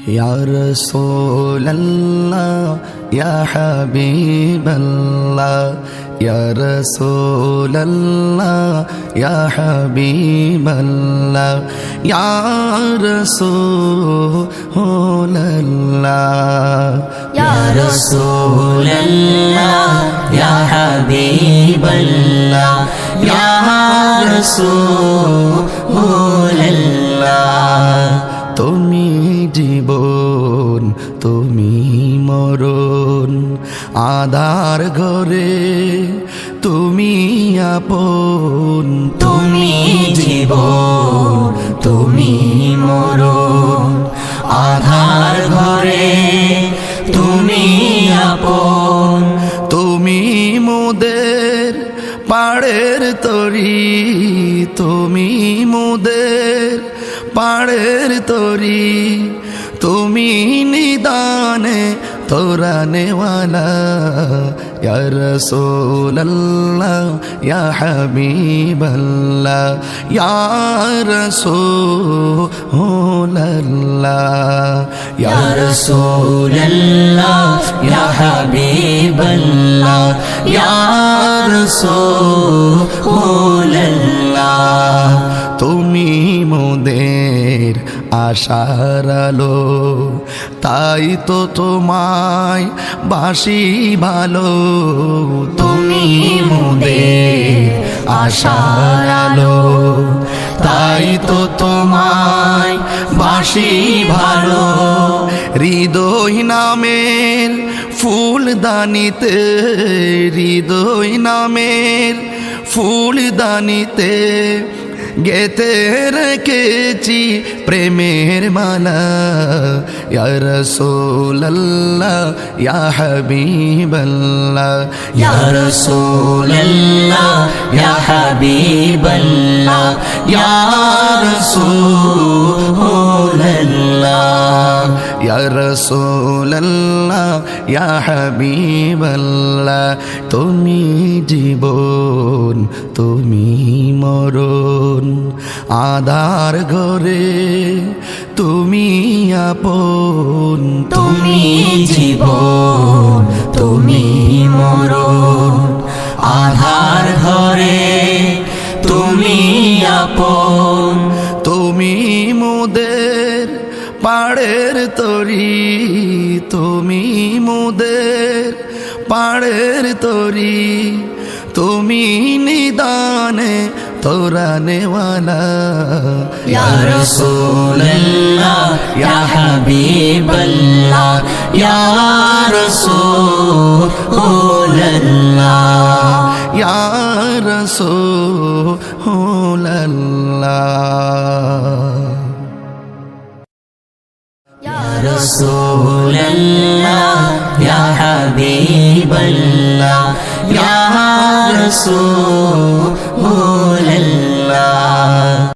या रसूल अल्लाह या हबीब अल्लाह या रसूल अल्लाह या हबीब अल्लाह या रसूल अल्लाह या रसूल अल्लाह या हबीब अल्लाह या रसूल अल्लाह তুমি জীবন তুমি মরণ আধার ঘরে তুমি আপন তুমি জীবন তুমি মরণ আধার ঘরে তুমি আপন তুমি মোদের পাড়ের তরি তুমি মোদের পাড়ের তরি তুমি নিদানে তোরানেওয়ালা ইয়া রাসূলুল্লাহ ইয়া হাবিবাল্লাহ ইয়া রাসূলুল্লাহ ইয়া রাসূলুল্লাহ ইয়া হাবিবাল্লাহ ইয়া রাসূলুল্লাহ তুমি মোদের আশার আলো তাই তো তোমায় বাসি ভালো তুমি মোদের আশার আলো তাই তো তোমায় বাসি ভালো হৃদয় নামের ফুলদানিতে হৃদয় নামের ফুলদানিতে গেতে রেখেছি প্রেমের মালা ইয়া রাসূলুল্লাহ ইয়া হাবিবাল্লাহ ইয়া রাসূলুল্লাহ ইয়া হাবিবাল্লাহ ইয়া রাসূলুল্লাহ ইয়া রাসূলুল্লাহ ইয়া হাবিবাল্লাহ তুমি জীবন তুমি মরণ আধার ঘরে তুমি আপন তুমি জীবন তুমি মরণ আধার ঘরে তুমি আপন তুমি মোদের পাড়ের তরি তুমি মোদের পাড়ের তরি তুমি নিদানে তোরানেওয়ালা ইয়া রাসূলুল্লাহ ইয়া হাবিবাল্লাহ ইয়া রাসূলুল্লাহ ইয়া রাসূলুল্লাহ ইয়া রাসূলুল্লাহ ইয়া হাবিবাল্লাহ ইয়া রাসূলুল্লাহ